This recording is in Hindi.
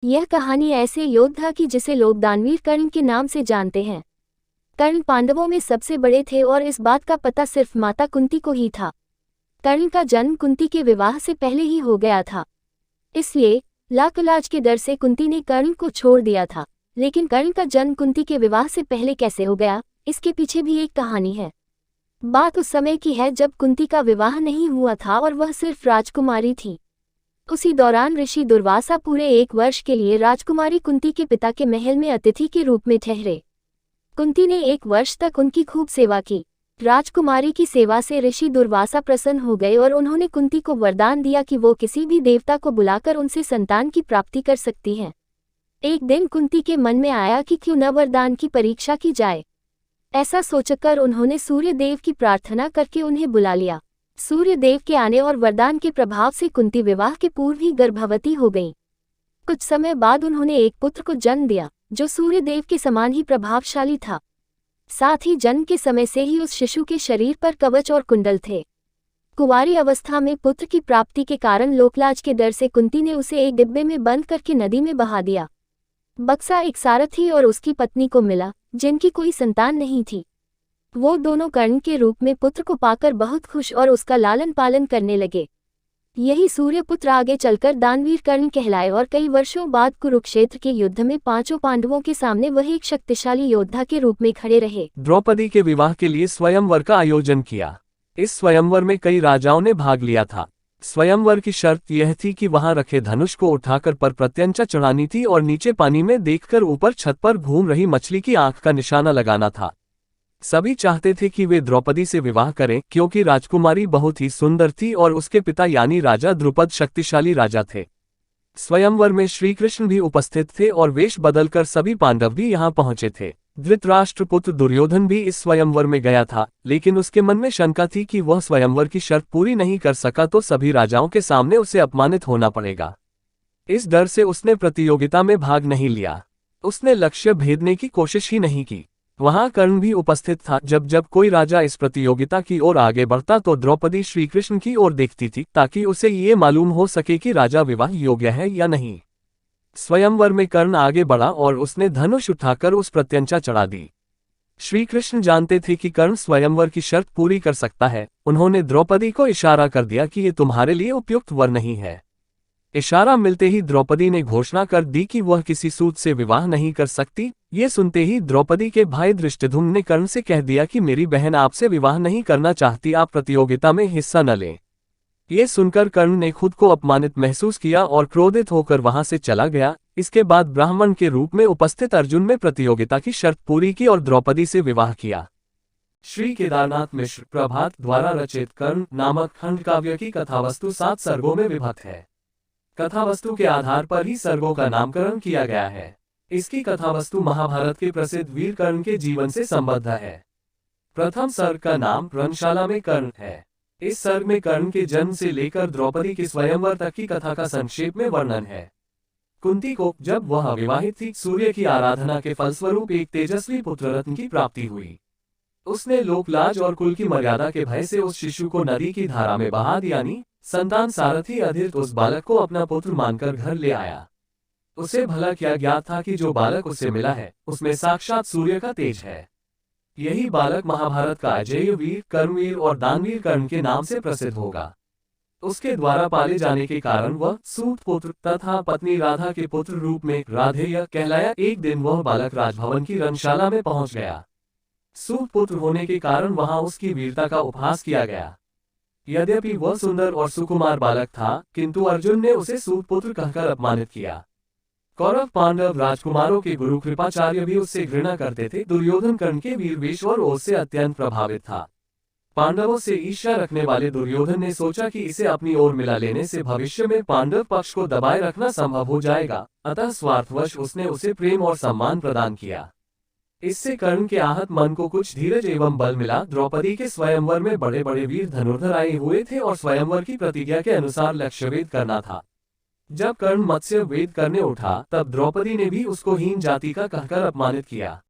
यह कहानी ऐसे योद्धा की जिसे लोग दानवीर कर्ण के नाम से जानते हैं। कर्ण पांडवों में सबसे बड़े थे और इस बात का पता सिर्फ माता कुंती को ही था। कर्ण का जन्म कुंती के विवाह से पहले ही हो गया था, इसलिए लाख इलाज के डर से कुंती ने कर्ण को छोड़ दिया था। लेकिन कर्ण का जन्म कुंती के विवाह से पहले कैसे हो गया, इसके पीछे भी एक कहानी है। बात उस समय की है जब कुंती का विवाह नहीं हुआ था और वह सिर्फ राजकुमारी थी। उसी दौरान ऋषि दुर्वासा पूरे 1 वर्ष के लिए राजकुमारी कुंती के पिता के महल में अतिथि के रूप में ठहरे। कुंती ने 1 वर्ष तक उनकी खूब सेवा की। राजकुमारी की सेवा से ऋषि दुर्वासा प्रसन्न हो गए और उन्होंने कुंती को वरदान दिया कि वो किसी भी देवता को बुलाकर उनसे संतान की प्राप्ति कर सकती हैं। एक दिन कुंती के मन में आया कि क्यों न वरदान की परीक्षा की जाए। ऐसा सोचकर उन्होंने सूर्य देव की प्रार्थना करके उन्हें बुला लिया। सूर्य देव के आने और वरदान के प्रभाव से कुंती विवाह के पूर्व ही गर्भवती हो गई। कुछ समय बाद उन्होंने एक पुत्र को जन्म दिया जो सूर्य देव के समान ही प्रभावशाली था। साथ ही जन्म के समय से ही उस शिशु के शरीर पर कवच और कुंडल थे। कुंवारी अवस्था में पुत्र की प्राप्ति के कारण लोकलाज के डर से कुंती ने उसे एक डिब्बे में बंद करके नदी में बहा दिया। बक्सा एक सारथी और उसकी पत्नी को मिला जिनकी कोई संतान नहीं थी। वो दोनों कर्ण के रूप में पुत्र को पाकर बहुत खुश और उसका लालन पालन करने लगे। यही सूर्यपुत्र आगे चलकर दानवीर कर्ण कहलाए और कई वर्षों बाद कुरुक्षेत्र के युद्ध में 5 पांडवों के सामने वह एक शक्तिशाली योद्धा के रूप में खड़े रहे। द्रौपदी के विवाह के लिए स्वयंवर का आयोजन किया। इस स्वयंवर में कई राजाओं ने भाग लिया था। स्वयंवर की शर्त यह थी कि वहां रखे धनुष को उठाकर पर प्रत्यंचा चढ़ानी थी और नीचे पानी में देखकर ऊपर छत पर घूम रही मछली की आंख का निशाना लगाना था। सभी चाहते थे कि वे द्रौपदी से विवाह करें क्योंकि राजकुमारी बहुत ही सुंदर थी और उसके पिता यानी राजा द्रुपद शक्तिशाली राजा थे। स्वयंवर में श्री कृष्ण भी उपस्थित थे और वेश बदलकर सभी पांडव भी यहाँ पहुंचे थे। धृतराष्ट्र पुत्र दुर्योधन भी इस स्वयंवर में गया था, लेकिन उसके मन में शंका थी कि वह स्वयंवर की शर्त पूरी नहीं कर सका तो सभी राजाओं के सामने उसे अपमानित होना पड़ेगा। इस डर से उसने प्रतियोगिता में भाग नहीं लिया। उसने लक्ष्य भेदने की कोशिश ही नहीं की। वहां कर्ण भी उपस्थित था। जब कोई राजा इस प्रतियोगिता की ओर आगे बढ़ता तो द्रौपदी श्री कृष्ण की ओर देखती थी ताकि उसे ये मालूम हो सके कि राजा विवाह योग्य है या नहीं। स्वयंवर में कर्ण आगे बढ़ा और उसने धनुष उठाकर उस प्रत्यंचा चढ़ा दी। श्री कृष्ण जानते थे कि कर्ण स्वयंवर की शर्त पूरी कर सकता है। उन्होंने द्रौपदी को इशारा कर दिया कि ये तुम्हारे लिए उपयुक्त वर नहीं है। इशारा मिलते ही द्रौपदी ने घोषणा कर दी कि वह किसी सूत से विवाह नहीं कर सकती। ये सुनते ही द्रौपदी के भाई धृष्टद्युम्न ने कर्ण से कह दिया कि मेरी बहन आपसे विवाह नहीं करना चाहती, आप प्रतियोगिता में हिस्सा न लें। ये सुनकर कर्ण ने खुद को अपमानित महसूस किया और क्रोधित होकर वहां से चला गया। इसके बाद ब्राह्मण के रूप में उपस्थित अर्जुन ने प्रतियोगिता की शर्त पूरी की और द्रौपदी से विवाह किया। श्री केदारनाथ मिश्र प्रभात द्वारा रचित कर्ण नामक खंड काव्य की कथावस्तु 7 सर्गों में विभक्त है। कथावस्तु के आधार पर ही सर्गों का नामकरण किया गया है। इसकी कथावस्तु महाभारत के प्रसिद्ध वीर कर्ण के जीवन से संबद्ध है। प्रथम सर्ग का नाम रणशाला में कर्ण है। इस सर्ग में कर्ण के जन्म से लेकर द्रौपदी के स्वयंवर तक की कथा का संक्षेप में वर्णन है। कुंती को जब वह अविवाहित थी, सूर्य की आराधना के फलस्वरूप एक तेजस्वी पुत्र रत्न की प्राप्ति हुई। उसने लोकलाज और कुल की मर्यादा के भय से उस शिशु को नदी की धारा में बहा दिया। संतान सारथी अधिरथ उस बालक को अपना पुत्र मानकर घर ले आया। उसे भला क्या ज्ञात था कि जो बालक उसे मिला है उसमें साक्षात सूर्य का तेज है। यही बालक महाभारत का अजेय वीर, कर्मवीर और दानवीर कर्ण के नाम से प्रसिद्ध होगा। उसके द्वारा पाले जाने के कारण वह सूत पुत्र तथा पत्नी राधा के पुत्र रूप में राधेय कहलाया। एक दिन वह बालक राजभवन की रणशाला में पहुंच गया। सूत पुत्र होने के कारण वहां उसकी वीरता का उपहास किया गया। यद्यपि वह सुंदर और सुकुमार बालक था, किंतु अर्जुन ने उसे सूतपुत्र कहकर अपमानित किया। कौरव पांडव राजकुमारों के गुरु कृपाचार्य भी उससे घृणा करते थे। दुर्योधन कर्ण के वीर वेश और ओज से अत्यंत प्रभावित था। पांडवों से ईर्ष्या रखने वाले दुर्योधन ने सोचा कि इसे अपनी ओर मिला लेने से भविष्य में पांडव पक्ष को दबाए रखना संभव हो जाएगा। अतः स्वार्थवश उसने उसे प्रेम और सम्मान प्रदान किया। इससे कर्ण के आहत मन को कुछ धीरज एवं बल मिला। द्रौपदी के स्वयंवर में बड़े बड़े वीर धनुर्धर आए हुए थे और स्वयंवर की प्रतिज्ञा के अनुसार लक्ष्यवेद करना था। जब कर्ण मत्स्य वेद करने उठा तब द्रौपदी ने भी उसको हीन जाति का कहकर अपमानित किया।